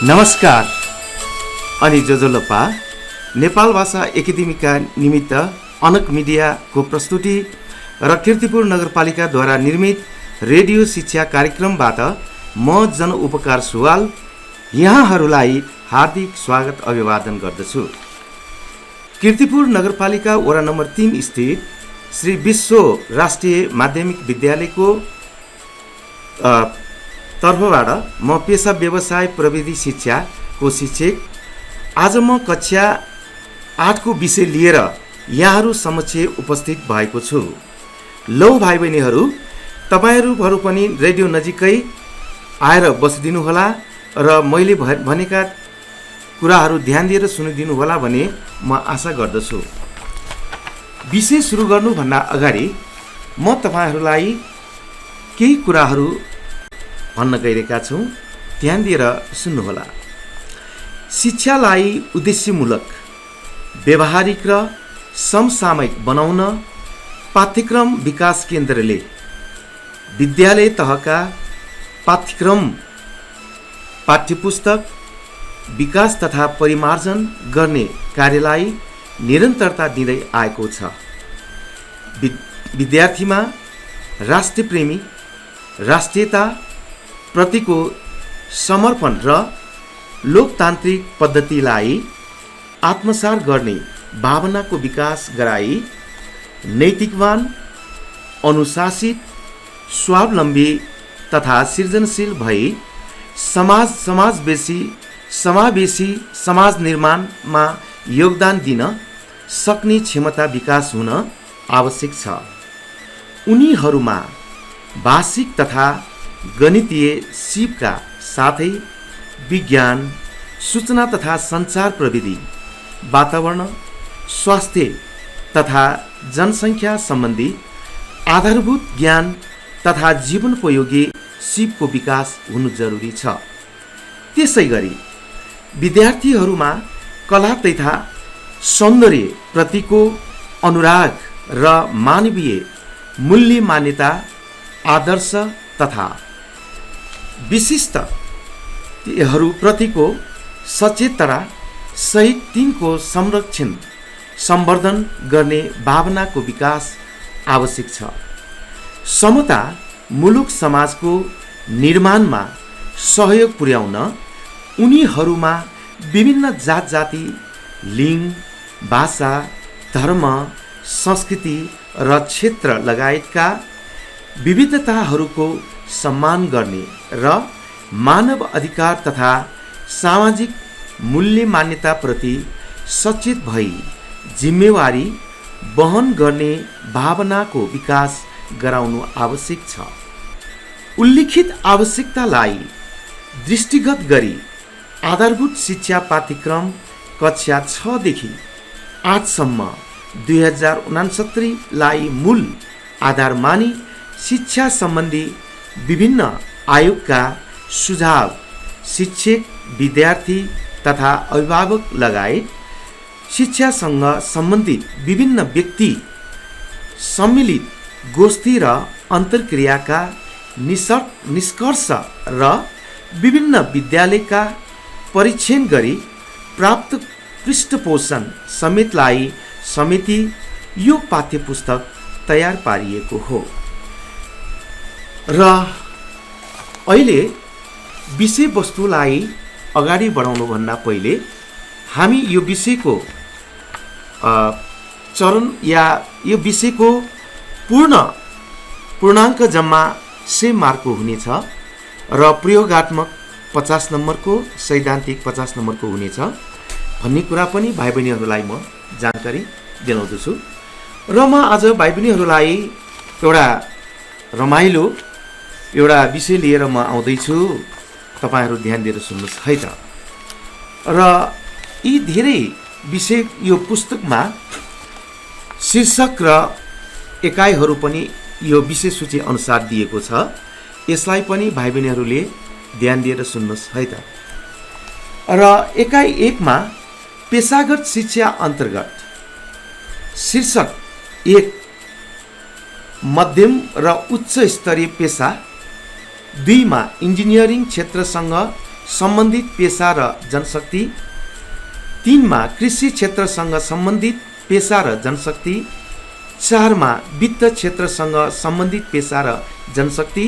नमस्कार अनि जोजोलपा नेपाल भाषा एकाडेमीका निमित्त अनक मिडियाको प्रस्तुति र कीर्तिपुर नगरपालिकाद्वारा निर्मित रेडियो शिक्षा कार्यक्रमबाट म जन उपकार सुवाल यहाँहरूलाई हार्दिक स्वागत अभिवादन गर्दछु। कीर्तिपुर नगरपालिका वडा नम्बर 3 स्थित श्री विश्व राष्ट्रिय माध्यमिक विद्यालयको तर्फबाट म पेशा व्यवसाय प्रविधि शिक्षाको शिक्षक। आज म कक्षा 8 को विषय लिएर यहाँहरू समक्ष उपस्थित भएको छु। लौ भाइ बहिनीहरू, तपाईहरू पनि रेडियो नजिकै आएर बसिदिनु होला र मैले भनेका कुराहरू ध्यान दिएर सुनिदिनु होला भन्ने म आशा गर्दछु। विषय सुरु गर्नुभन्दा अगाडि म तपाईहरूलाई केही कुराहरू भन्न गइरहेका छौँ, ध्यान दिएर सुन्नुहोला। शिक्षालाई उद्देश्यमूलक, व्यवहारिक र समसामयिक बनाउन पाठ्यक्रम विकास केन्द्रले विद्यालय तहका पाठ्यक्रम पाठ्यपुस्तक विकास तथा परिमार्जन गर्ने कार्यलाई निरन्तरता दिँदै आएको छ। विद्यार्थीमा राष्ट्रप्रेमी, राष्ट्रियता प्रतिको समर्पण र लोकतान्त्रिक पद्धतिलाई आत्मसात गर्ने भावनाको विकास गराई नैतिकवान, अनुशासित, स्वावलम्बी तथा सृजनशील भई समावेशी समाज निर्माणमा योगदान दिन सक्ने क्षमता विकास हुन आवश्यक छ। उनीहरूमा भाषिक तथा गणितीय सिपका साथै विज्ञान, सूचना तथा सञ्चार प्रविधि, वातावरण, स्वास्थ्य तथा जनसङ्ख्या सम्बन्धी आधारभूत ज्ञान तथा जीवनोपयोगी सिपको विकास हुनु जरुरी छ। त्यसै गरी विद्यार्थीहरूमा कला तथा सौन्दर्य प्रतिको अनुराग र मानवीय मूल्य, मान्यता, आदर्श तथा विशिष्टहरू प्रतिको सचेतना सहित तिनको संरक्षण सम्वर्धन गर्ने भावनाको विकास आवश्यक छ। समता मुलुक समाजको निर्माणमा सहयोग पुर्याउन उनीहरूमा विभिन्न जात जाति, लिङ्ग, भाषा, धर्म, संस्कृति र क्षेत्र लगायतका विविधताहरूको सम्मान गर्ने र मानव अधिकार तथा सामाजिक मूल्य मान्यताप्रति सचेत भई जिम्मेवारी वहन गर्ने भावनाको विकास गराउनु आवश्यक छ। उल्लिखित आवश्यकतालाई दृष्टिगत गरी आधारभूत शिक्षा पाठ्यक्रम कक्षा 6 देखि 8 सम्म 2069 लाई मूल आधार मानी शिक्षा सम्बन्धी विभिन्न आयोगका सुझाव शिक्षक, विद्यार्थी तथा अभिभावक लगायत शिक्षासँग सम्बन्धित विभिन्न व्यक्ति सम्मिलित गोष्ठी र अन्तर्क्रियाका निष्कर्ष र विभिन्न विद्यालयका परीक्षण गरी प्राप्त पृष्ठपोषण समेत यो पाठ्यपुस्तक तयार पारिएको हो। र अहिले विषयवस्तुलाई अगाडि बढाउनुभन्दा पहिले हामी यो विषयको चरण या यो विषयको पूर्णाङ्क जम्मा 100 मार्कको हुनेछ र प्रयोगात्मक 50 नम्बरको, सैद्धान्तिक 50 नम्बरको हुनेछ भन्ने कुरा पनि भाइ बहिनीहरूलाई म जानकारी दिलाउँदछु। र म आज भाइ बहिनीहरूलाई एउटा रमाइलो एउटा विषय लिएर म आउँदैछु। तपाईहरू ध्यान दिएर सुन्नुहोस् है त। र यी धेरै विषय यो पुस्तकमा शीर्षक र एकाइहरू पनि यो विषय सूची अनुसार दिएको छ। यसलाई पनि भाइ बहिनीहरूले ध्यान दिएर सुन्नुहोस् है त। र एकाइ 1 मा पेशागत शिक्षा अन्तर्गत शीर्षक 1 मध्यम र उच्च स्तरीय पेशा, 2 मा इन्जिनियरिङ क्षेत्रसँग सम्बन्धित पेशा र जनशक्ति, 3 मा कृषि क्षेत्रसँग सम्बन्धित पेशा र जनशक्ति, 4 मा वित्त क्षेत्रसँग सम्बन्धित पेशा र जनशक्ति,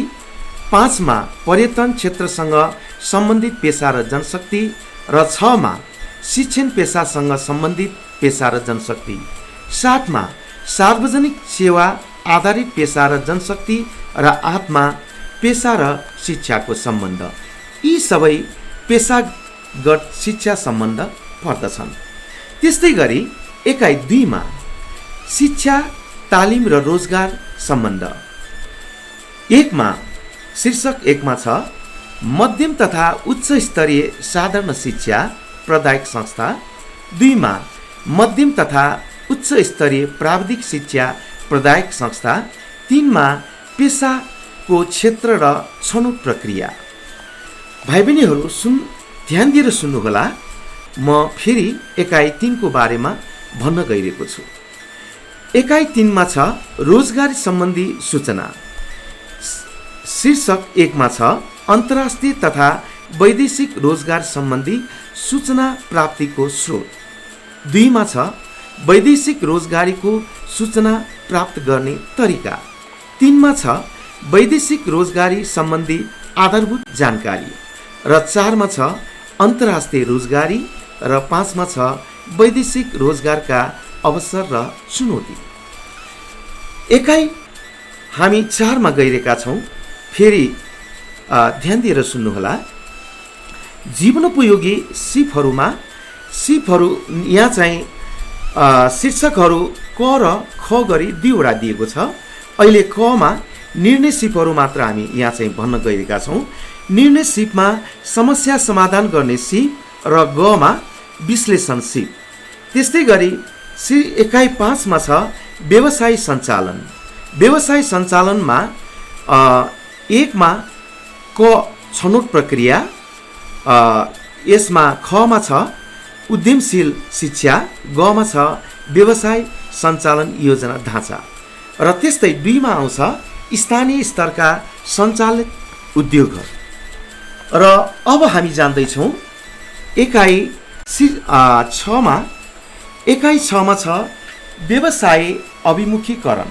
5 मा पर्यटन क्षेत्रसँग सम्बन्धित पेशा र जनशक्ति र 6 मा शिक्षण पेशासँग सम्बन्धित पेशा र जनशक्ति, 7 मा सार्वजनिक सेवा आधारित पेशा र जनशक्ति र 8 मा पेशा र शिक्षाको सम्बन्ध। यी सबै पेशागत शिक्षा सम्बन्ध पर्दछन्। त्यस्तै गरी एकाइ 2 मा शिक्षा, तालिम र रोजगार सम्बन्ध। 1 मा शीर्षक 1 मा छ मध्यम तथा उच्च स्तरीय साधारण शिक्षा प्रदायक संस्था, 2 मा मध्यम तथा उच्च स्तरीय प्राविधिक शिक्षा प्रदायक संस्था, 3 मा पेशाको क्षेत्र र छनौट प्रक्रिया। भाइ बहिनीहरू ध्यान दिएर सुन्नुहोला, म फेरि एकाइ 3 को बारेमा भन्न गइरहेको छु। एकाइ 3 मा छ रोजगारी सम्बन्धी सूचना। शीर्षक 1 मा छ अन्तर्राष्ट्रिय तथा वैदेशिक रोजगार सम्बन्धी सूचना प्राप्तिको स्रोत। 2 मा छ वैदेशिक रोजगारीको सूचना प्राप्त गर्ने तरिका। 3 मा छ वैदेशिक रोजगारी सम्बन्धी आधारभूत जानकारी र 4 मा छ अन्तर्राष्ट्रिय रोजगारी र 5 मा छ वैदेशिक रोजगारका अवसर र चुनौती। एकाइ हामी 4 मा गइरहेका छौँ, फेरि ध्यान दिएर सुन्नुहोला। जीवनोपयोगी सिपहरूमा सिपहरू यहाँ चाहिँ शीर्षकहरू क र ख गरी 2 वटा दिएको छ। अहिले क मा निर्णय सिपहरू मात्र हामी यहाँ चाहिँ भन्न गइरहेका छौँ। निर्णय सिपमा समस्या समाधान गर्ने सिप र ग मा विश्लेषण सिप। त्यस्तै गरी एकाइ 5 मा छ व्यवसाय सञ्चालन। व्यवसाय सञ्चालनमा 1 मा क छनौट प्रक्रिया, यसमा ख मा छ उद्यमशील शिक्षा, ग मा छ व्यवसाय सञ्चालन योजना ढाँचा र त्यस्तै 2 मा आउँछ स्थानीय स्तरका सञ्चालित उद्योगहरू। र अब हामी जान्दैछौँ एकाइ 6 मा। एकाइ 6 मा छ व्यवसाय अभिमुखीकरण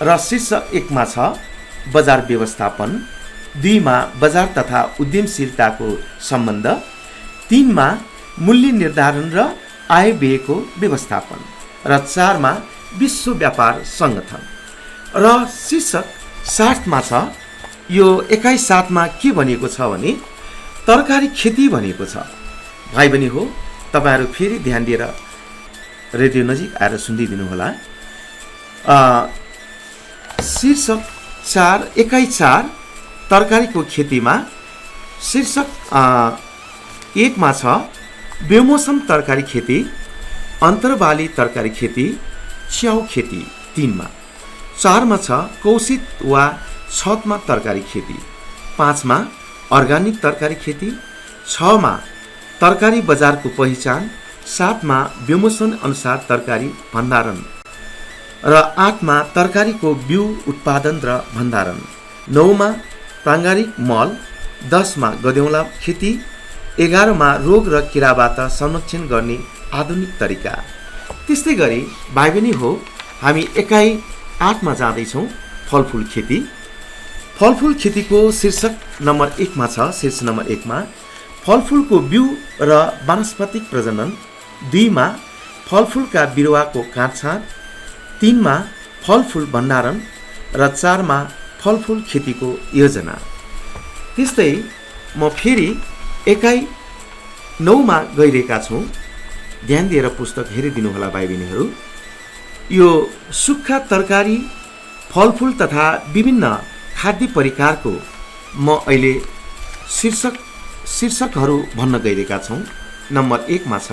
र शीर्षक 1 मा छ बजार व्यवस्थापन, 2 मा बजार तथा उद्यमशीलताको सम्बन्ध, 3 मा मूल्य निर्धारण र आय व्ययको व्यवस्थापन र 4 मा विश्व व्यापार सङ्गठन र शीर्षक 7 मा छ। यो एकाइ 7 मा के भनिएको छ भने तरकारी खेती भनिएको छ। भाइ बहिनी हो, तपाईँहरू फेरि ध्यान दिएर रेडियो नजिक आएर सुनिदिनु होला। शीर्षक 4 एकाइ 4 तरकारीको खेतीमा शीर्षक 1 मा छ बेमौसम तरकारी खेती, अन्तरबाली तरकारी खेती, च्याउ खेती। 3 मा 4 मा छ कौशित वा छतमा तरकारी खेती, 5 मा अर्ग्यानिक तरकारी खेती, 6 मा तरकारी बजारको पहिचान, 7 मा बेमौसम अनुसार तरकारी भण्डारण र 8 मा तरकारीको बिउ उत्पादन र भण्डारण, 9 मा प्राङ्गारिक मल, 10 मा गदेउला खेती, 11 मा रोग र किराबाट संरक्षण गर्ने आधुनिक तरिका। त्यस्तै गरी भाइ बहिनी हो, हामी एकाइ 8 मा जाँदैछौँ फलफुल खेती। फलफुल खेतीको शीर्षक नम्बर 1 मा छ। शीर्षक नम्बर 1 मा फलफुलको बिउ र वानस्पतिक प्रजनन, 2 मा फलफुलका बिरुवाको काटछाँट, 3 मा फलफुल भण्डारण र 4 मा फलफुल खेतीको योजना। त्यस्तै म फेरि एकाइ 9 मा गइरहेका छौँ। ध्यान दिएर पुस्तक हेरिदिनु होला भाइ बहिनीहरू। यो सुक्खा तरकारी, फलफुल तथा विभिन्न खाद्य परिकारको म अहिले शीर्षकहरू भन्न गइरहेका छौँ। नम्बर 1 मा छ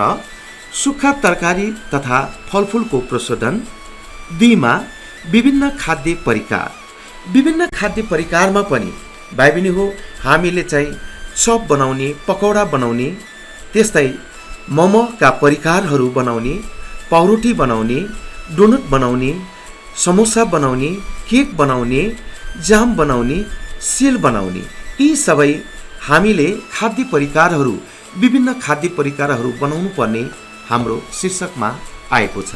सुक्खा तरकारी तथा फलफुलको प्रशोधन, 2 मा विभिन्न खाद्य परिकार। विभिन्न खाद्य परिकारमा पनि भाइ बहिनी हो, हामीले चाहिँ चप बनाउने, पकौडा बनाउने, त्यस्तै मोमोका परिकारहरू बनाउने, पाउरोटी बनाउने, डोनट बनाउने, समोसा बनाउने, केक बनाउने, जाम बनाउने, सेल बनाउने, यी सबै हामीले खाद्य परिकारहरू विभिन्न खाद्य परिकारहरू बनाउनु पर्ने हाम्रो शीर्षकमा आएको छ।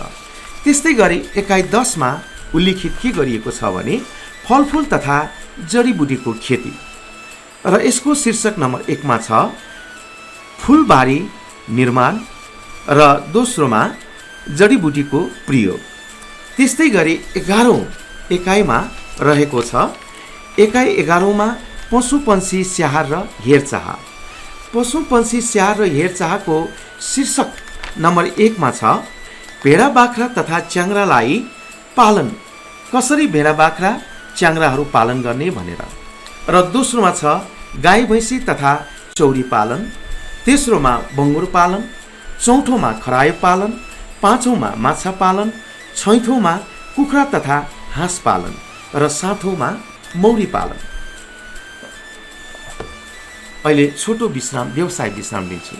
त्यस्तै गरी एकाइ 10 मा उल्लेखित के गरिएको छ भने फलफूल तथा जडीबुटीको खेती र यसको शीर्षक नम्बर 1 मा छ फूलबारी निर्माण र दोस्रोमा जडीबुटीको प्रयोग। त्यस्तै गरी 11औं एकाइमा रहेको छ एकाइ 11औं मा पशुपन्छी स्याहार र हेरचाह। पशुपन्छी स्याहार र हेरचाहको शीर्षक नम्बर 1 मा छ भेडा बाख्रा तथा च्याङ्ग्रालाई पालन, कसरी भेडा बाख्रा च्याङ्ग्राहरू पालन गर्ने भनेर। र दोस्रोमा छ गाई भैँसी तथा चौरी पालन, तेस्रोमा बङ्गुर पालन, चौथोमा खरायो पालन, पाँचौँमा माछा पालन, छैठौँमा कुखुरा तथा हाँस पालन र सातौँमा मौरी पालन। अहिले छोटो विश्राम, व्यवसाय विश्राम लिन्छु।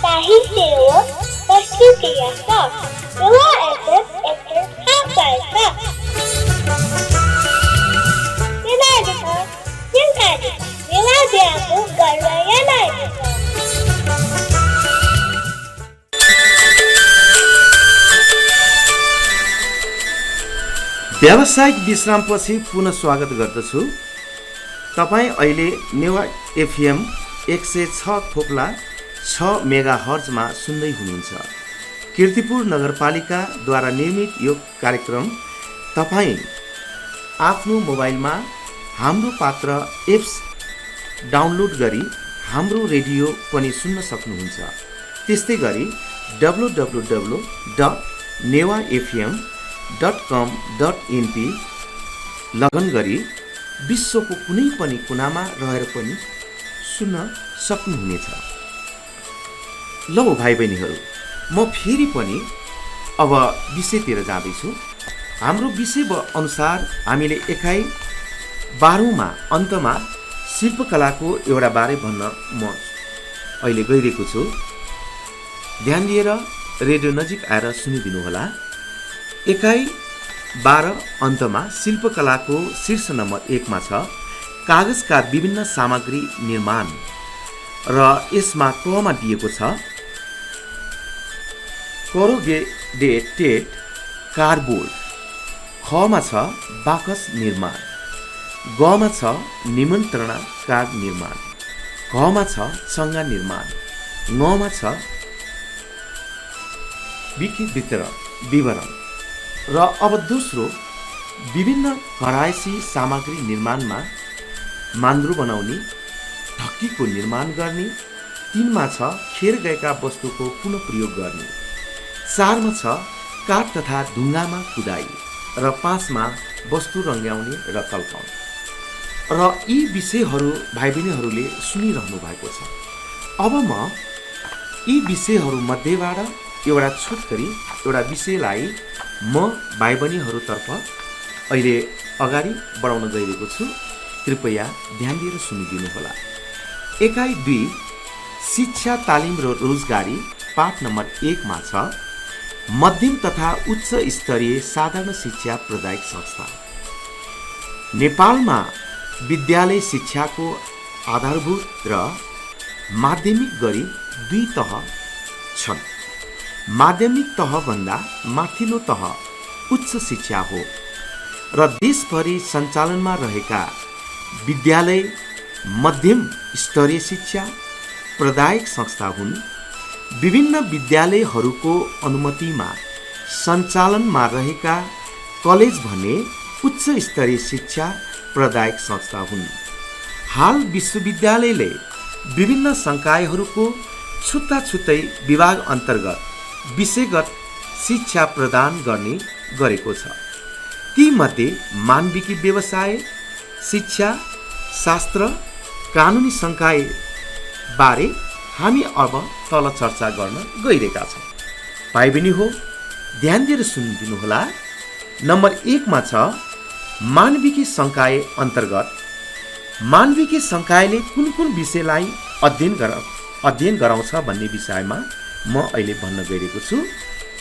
साहित्य हो प्रस्तुतिया छ युवा एफएम एक्टर खालसा यनादिका यंकादिका यनादियाको गर्व यनादिका। व्यावसायिक विश्रामपछि पुनः स्वागत गर्दछु। तपाईँ अहिले नेवा एफएम 106.6 मेगाहर्जमा सुन्दै हुनुहुन्छ। कीर्तिपुर नगरपालिकाद्वारा निर्मित यो कार्यक्रम तपाईँ आफ्नो मोबाइलमा हाम्रो पात्र एप्स डाउनलोड गरी हाम्रो रेडियो पनि सुन्न सक्नुहुन्छ। त्यस्तै गरी www.newafm.com.np लगन गरी विश्वको कुनै पनि कुनामा रहेर पनि सुन्न सक्नुहुनेछ। ल भाइ बहिनीहरू, म फेरि पनि अब विषयतिर जाँदैछु। हाम्रो विषय अनुसार हामीले एकाइ 12 मा अन्तमा शिल्पकलाको एउटा बारे भन्न म अहिले गइरहेको छु। ध्यान दिएर रेडियो नजिक आएर सुनिदिनुहोला। एकाइ 12 अन्तमा शिल्पकलाको शीर्ष नम्बर 1 मा छ कागजका विभिन्न सामग्री निर्माण र यसमा कमा दिएको छ कोरोगेटेड कार्डबोर्ड, खमा छ बाकस निर्माण, गमा छ निमन्त्रणा कार्ड निर्माण, घमा छ चङ्गा निर्माण, ङमा छ विवरण र अब दोस्रो विभिन्न घरायसी सामग्री निर्माणमा मान्द्रो बनाउने, ढक्कीको निर्माण गर्ने, 3 मा छ खेर गएका वस्तुको पुनः प्रयोग गर्ने, 4 मा छ काठ तथा ढुङ्गामा कुदाई र 5 मा वस्तु रङ्ग्याउने र कल्काउने। र यी विषयहरू भाइ बहिनीहरूले सुनिरहनु भएको छ। अब म यी विषयहरू मध्येबाट एउटा छोटकरी एउटा विषयलाई म भाइ बहिनीहरूतर्फ अहिले अगाडि बढाउन गइरहेको छु। कृपया ध्यान दिएर सुनिदिनुहोला। एकाइ 2 शिक्षा तालिम र रोजगारी पाठ नम्बर 1 मा छ मध्यम तथा उच्च स्तरीय साधारण शिक्षा प्रदायक संस्था। नेपालमा विद्यालय शिक्षाको आधारभूत र माध्यमिक गरी 2 तह छन्। माध्यमिक तहभन्दा माथिल्लो तह उच्च शिक्षा हो र देशभरि सञ्चालनमा रहेका विद्यालय मध्यम स्तरीय शिक्षा प्रदायक संस्था हुन्। विभिन्न विद्यालयहरूको अनुमतिमा सञ्चालनमा रहेका कलेज भने उच्च स्तरीय शिक्षा प्रदायक संस्था हुन्। हाल विश्वविद्यालयले विभिन्न संकायहरूको छुट्टा छुट्टै विभाग अन्तर्गत विषयगत शिक्षा प्रदान गर्ने गरेको छ। ती मध्ये मानविकी व्यवसाय, शिक्षा शास्त्र, कानुनी संकाय बारे हामी अब तल चर्चा गर्न गइरहेका छौँ। भाइ बहिनी हो, ध्यान दिएर सुनिदिनुहोला। नम्बर 1 मा छ मानविकी संकाय अन्तर्गत मानविकी संकायले कुन कुन विषयलाई अध्ययन गराउँछ भन्ने विषयमा म अहिले भन्न गइरहेको छु।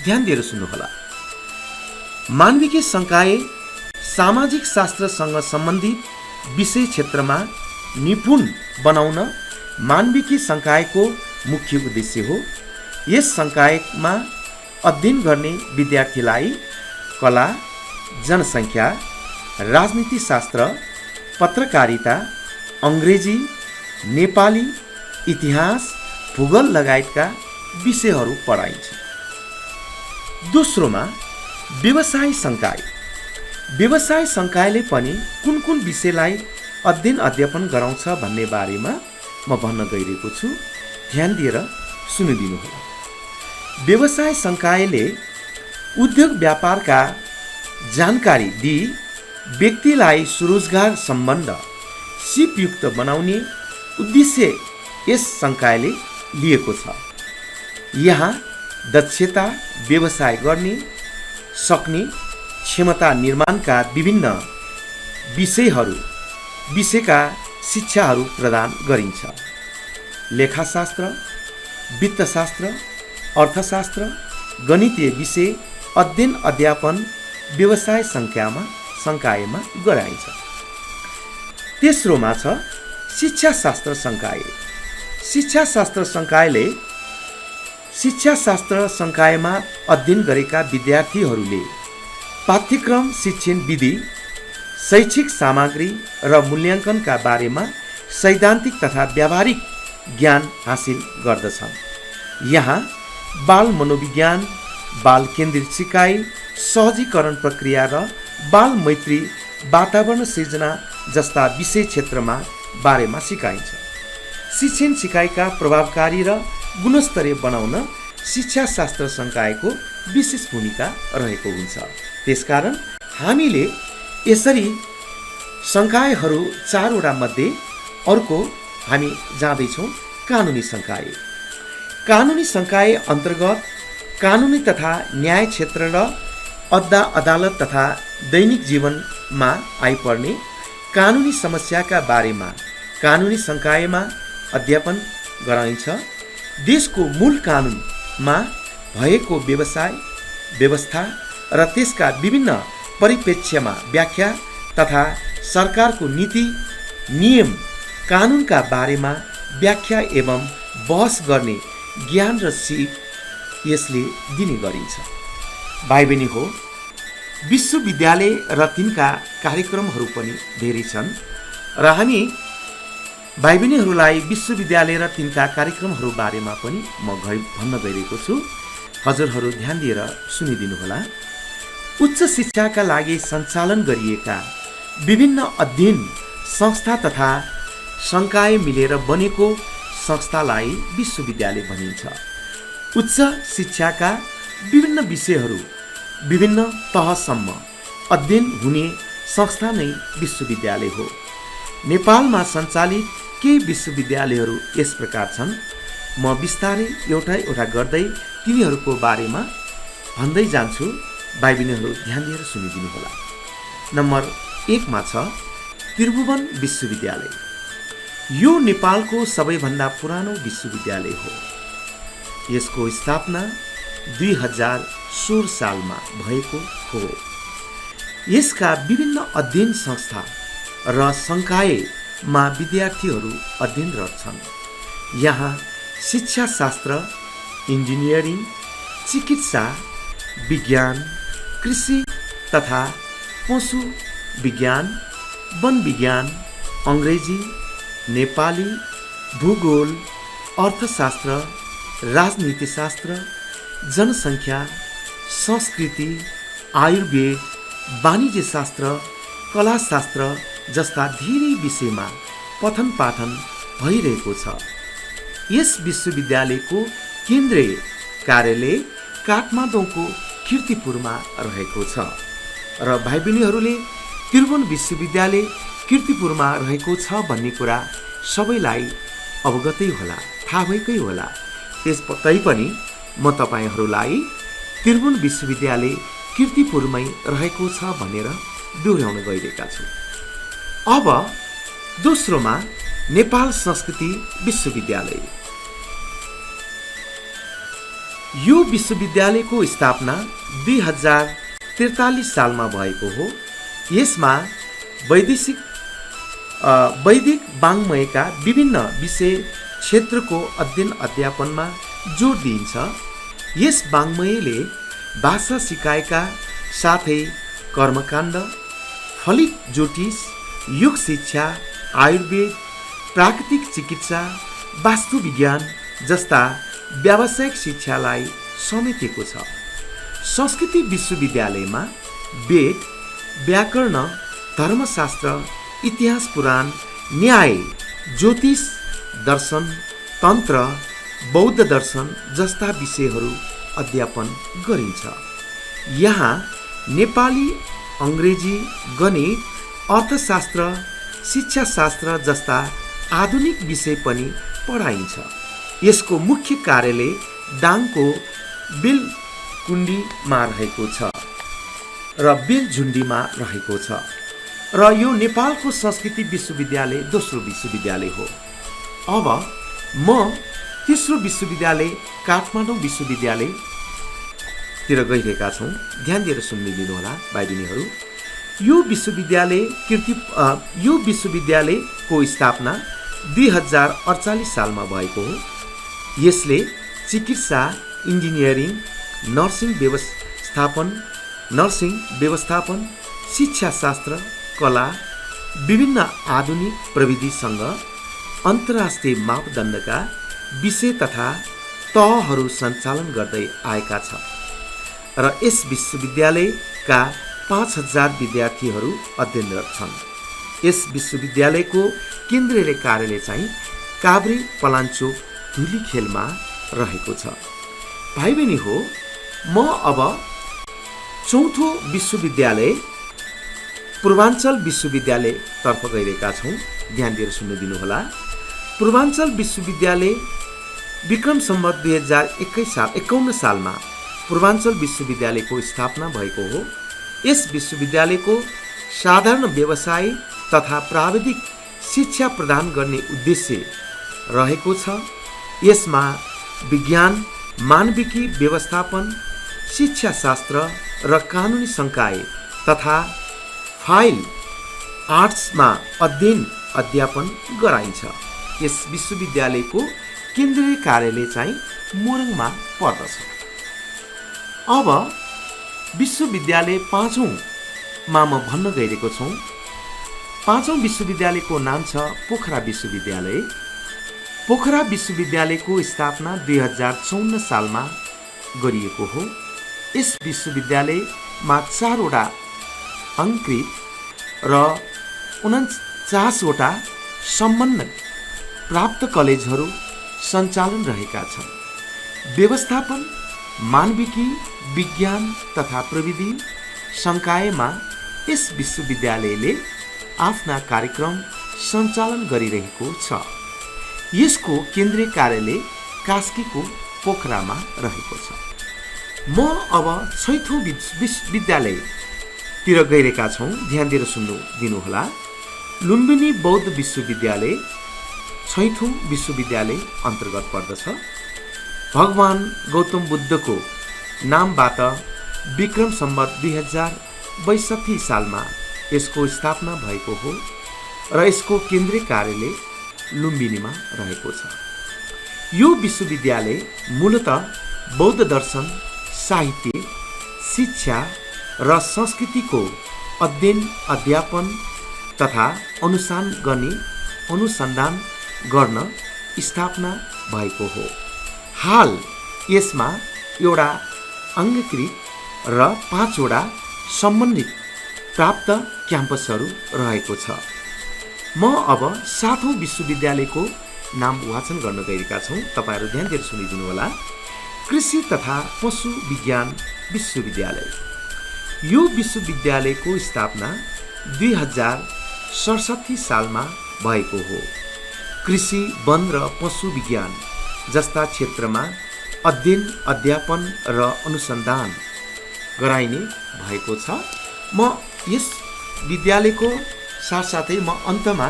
ध्यान दिएर सुन्नुहोला। मानविकी संकाय सामाजिक शास्त्रसँग सम्बन्धित विषय क्षेत्रमा निपुण बनाउन मानविकी संकायको मुख्य उद्देश्य हो। यस संकायमा अध्ययन गर्ने विद्यार्थीलाई कला, जनसङ्ख्या, राजनीति शास्त्र, पत्रकारिता, अङ्ग्रेजी, नेपाली, इतिहास, भूगोल लगायतका विषयहरू पढाइन्छ। दोस्रोमा व्यवसाय संकाय। व्यवसाय संकायले पनि कुन कुन विषयलाई अध्ययन गराउँछ भन्ने बारेमा म भन्न गइरहेको छु। ध्यान दिएर सुनिदिनुहोला। व्यवसाय संकायले उद्योग व्यापारका जानकारी दिई व्यक्तिलाई स्वरोजगार सम्बन्ध सिपयुक्त बनाउने उद्देश्य यस संकायले लिएको छ। यहाँ दक्षता, व्यवसाय गर्ने सक्ने क्षमता निर्माणका विभिन्न विषयका शिक्षाहरू प्रदान गरिन्छ। लेखाशास्त्र, वित्तशास्त्र, अर्थशास्त्र, गणितीय विषय अध्ययन व्यवसाय संकायमा गराइन्छ। तेस्रोमा छ शिक्षाशास्त्र संकाय। शिक्षाशास्त्र संकायमा अध्ययन गरेका विद्यार्थीहरूले पाठ्यक्रम, शिक्षण विधि, शैक्षिक सामग्री र मूल्याङ्कनका बारेमा सैद्धान्तिक तथा व्यावहारिक ज्ञान हासिल गर्दछन्। यहाँ बाल मनोविज्ञान, बाल केन्द्रित सिकाइ, सहजीकरण प्रक्रिया र बाल मैत्री वातावरण सिर्जना जस्ता विषय क्षेत्रमा बारेमा सिकाइन्छ। शिक्षण सिकाइका प्रभावकारी र गुणस्तरीय बनाउन शिक्षाशास्त्र संकायको विशेष भूमिका रहेको हुन्छ। त्यसकारण हामीले यसरी संकायहरू 4 वटा मध्ये अर्को हामी जाँदैछौँ कानुनी संकाय। कानुनी संकाय अन्तर्गत कानुनी तथा न्याय क्षेत्र र अदालत तथा दैनिक जीवनमा आइपर्ने कानुनी समस्याका बारेमा कानुनी संकायमा अध्ययन गराइन्छ। देशको मूल कानुनमा भएको व्यवस्था र त्यसका विभिन्न परिप्रेक्ष्यमा व्याख्या तथा सरकारको नीति, नियम, कानुनका बारेमा व्याख्या एवं बहस गर्ने ज्ञान र सिप यसले दिने गरिन्छ। भाइ बहिनी हो, विश्वविद्यालय र तिनका कार्यक्रमहरू पनि धेरै छन् र हामी भाइ बहिनीहरूलाई विश्वविद्यालय र तिनका कार्यक्रमहरू बारेमा पनि म भन्न गइरहेको छु। हजुरहरू ध्यान दिएर सुनिदिनुहोला। उच्च शिक्षाका लागि सञ्चालन गरिएका विभिन्न अध्ययन संस्था तथा संकाय मिलेर बनेको संस्थालाई विश्वविद्यालय भनिन्छ। उच्च शिक्षाका विभिन्न विषयहरू विभिन्न तहसम्म अध्ययन हुने संस्था नै विश्वविद्यालय हो। नेपालमा सञ्चालित केही विश्वविद्यालयहरू यस प्रकार छन्। म बिस्तारै एउटा गर्दै तिनीहरूको बारेमा भन्दै जान्छु। भाइ बहिनीहरू ध्यान दिएर सुनिदिनुहोला। नम्बर 1 मा छ त्रिभुवन विश्वविद्यालय। यो नेपालको सबैभन्दा पुरानो विश्वविद्यालय हो। यसको स्थापना 2016 सालमा भएको हो। यसका विभिन्न अध्ययन संस्था र संकायमा विद्यार्थीहरू अध्ययनरत छन्। यहाँ शिक्षाशास्त्र, इन्जिनियरिङ, चिकित्सा, विज्ञान, कृषि तथा पशु विज्ञान, वन विज्ञान, अङ्ग्रेजी, नेपाली, भूगोल, अर्थशास्त्र, राजनीतिशास्त्र, जनसङ्ख्या, संस्कृति, आयुर्वेद, वाणिज्यशास्त्र, कलाशास्त्र जस्ता धेरै विषयमा पठन पाठन भइरहेको छ। यस विश्वविद्यालयको केन्द्रीय कार्यालय काठमाडौँको कीर्तिपुरमा रहेको छ र भाइ बहिनीहरूले त्रिभुवन विश्वविद्यालय कीर्तिपुरमा रहेको छ भन्ने कुरा सबैलाई अवगतै होला, थाहा भएकै होला। तैपनि म तपाईहरूलाई त्रिभुवन विश्वविद्यालय कीर्तिपुरमै रहेको छ भनेर दोहोऱ्याउन गइरहेका छु। अब दोस्रोमा नेपाल संस्कृति विश्वविद्यालय। यो विश्वविद्यालयको स्थापना 43 सालमा भएको हो। यसमा वैदिक वाङ्मयका विभिन्न विषय क्षेत्रको अध्ययन अध्यापनमा जोड दिइन्छ। यस वाङ्मयले भाषा सिकाएका साथै कर्मकाण्ड, फलित ज्योतिष, योग शिक्षा, आयुर्वेद, प्राकृतिक चिकित्सा, वास्तुविज्ञान जस्ता व्यावसायिक शिक्षालाई समेटेको छ। संस्कृति विश्वविद्यालयमा वेद, व्याकरण, धर्मशास्त्र, इतिहास, पुराण, न्याय, ज्योतिष, दर्शन, तन्त्र, बौद्ध दर्शन जस्ता विषयहरू अध्यापन गरिन्छ। यहाँ नेपाली, अङ्ग्रेजी, गणित, अर्थशास्त्र, शिक्षाशास्त्र जस्ता आधुनिक विषय पनि पढाइन्छ। यसको मुख्य कार्यालय दाङको बेलकुण्डीमा रहेको छ र बेलझुण्डीमा रहेको छ र यो नेपालको संस्कृति विश्वविद्यालय दोस्रो विश्वविद्यालय हो। अब म तेस्रो विश्वविद्यालय काठमाडौँ विश्वविद्यालयतिर गइरहेका छौँ। ध्यान दिएर सुनिदिनु होला भाइ बहिनीहरू। यो विश्वविद्यालयको स्थापना 2048 सालमा भएको हो। यसले चिकित्सा, इन्जिनियरिङ, नर्सिङ व्यवस्थापन, शिक्षाशास्त्र, कला, विभिन्न आधुनिक प्रविधिसँग अन्तर्राष्ट्रिय मापदण्डका विषय तथा तहहरू सञ्चालन गर्दै आएका छ र यस विश्वविद्यालयका 5000 विद्यार्थीहरू अध्ययनरत छन्। यस विश्वविद्यालयको केन्द्रीय कार्यालय चाहिँ काभ्रे पलाञ्चोक धुलीखेलमा रहेको छ। भाइ बहिनी हो, म अब चौथो विश्वविद्यालय पूर्वाञ्चल विश्वविद्यालयतर्फ गइरहेका छौँ। ध्यान दिएर सुन्नुहोला। पूर्वाञ्चल विश्वविद्यालय विक्रम सम्वत 2051 सालमा पूर्वाञ्चल विश्वविद्यालयको स्थापना भएको हो। यस विश्वविद्यालयको साधारण व्यवसाय तथा प्राविधिक शिक्षा प्रदान गर्ने उद्देश्य रहेको छ। यसमा विज्ञान, मानविकी व्यवस्थापन, शिक्षाशास्त्र र कानुनी संकाय तथा फाइन आर्ट्समा अध्ययन अध्यापन गराइन्छ। यस विश्वविद्यालयको केन्द्रीय कार्यालय चाहिँ मोरङमा पर्दछ। अब विश्वविद्यालय 5औँमा म भन्न गइरहेको छु। 5औँ विश्वविद्यालयको नाम छ पोखरा विश्वविद्यालय। पोखरा विश्वविद्यालयको स्थापना 2054 सालमा गरिएको हो। यस विश्वविद्यालयमा 4 वटा अंकृत र 49 वटा सम्मान प्राप्त कलेजहरू सञ्चालन रहेका छन्। व्यवस्थापन, मानविकी, विज्ञान तथा प्रविधि संकायमा यस विश्वविद्यालयले आफ्ना कार्यक्रम सञ्चालन गरिरहेको छ। यसको केन्द्रीय कार्यालय कास्कीको पोखरामा रहेको छ। म अब 6औँ विश्वविद्यालयतिर गइरहेका छौँ। ध्यान दिएर दिनुहोला। लुम्बिनी बौद्ध विश्वविद्यालय 6औँ विश्वविद्यालय अन्तर्गत पर्दछ। भगवान गौतम बुद्धको नामबाट विक्रम सम्वत 2062 सालमा यसको स्थापना भएको हो र यसको केन्द्रीय कार्यालय लुम्बिनीमा रहेको छ। यो विश्वविद्यालय मूलतः बौद्ध दर्शन, साहित्य, शिक्षा र संस्कृतिको अध्ययन अध्यापन तथा अनुसन्धान गर्न स्थापना भएको हो। हाल यसमा एउटा अंगीकृत र 5 वटा सम्बन्धित प्राप्त क्याम्पसहरू रहेको छ। म अब 7औँ विश्वविद्यालयको नाम वाचन गर्न गइरहेका छौँ। तपाईहरू ध्यान दिएर सुनिदिनु होला। कृषि तथा पशु विज्ञान विश्वविद्यालय। यो विश्वविद्यालयको स्थापना 2067 सालमा भएको हो। कृषि, वन र पशु विज्ञान जस्ता क्षेत्रमा अध्ययन, अध्यापन र अनुसन्धान गराइने भएको छ। म यस विद्यालयको साथसाथै म अन्तमा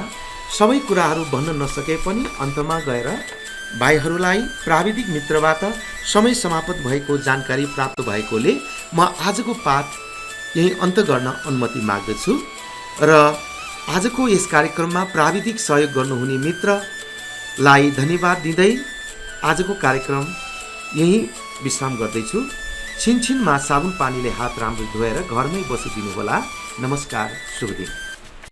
सबै कुराहरू भन्न नसके पनि अन्तमा गएर भाइहरूलाई प्राविधिक मित्रबाट समय समाप्त भएको जानकारी प्राप्त भएकोले म आजको पाठ यही अन्त गर्न अनुमति माग्दछु र आजको यस कार्यक्रममा प्राविधिक सहयोग गर्नुहुने मित्रलाई धन्यवाद दिँदै आजको कार्यक्रम यही विश्राम गर्दैछु। छिनछिनमा साबुन पानीले हात राम्रो धोएर घरमै बसिदिनुहोला। नमस्कार, शुभ दिन।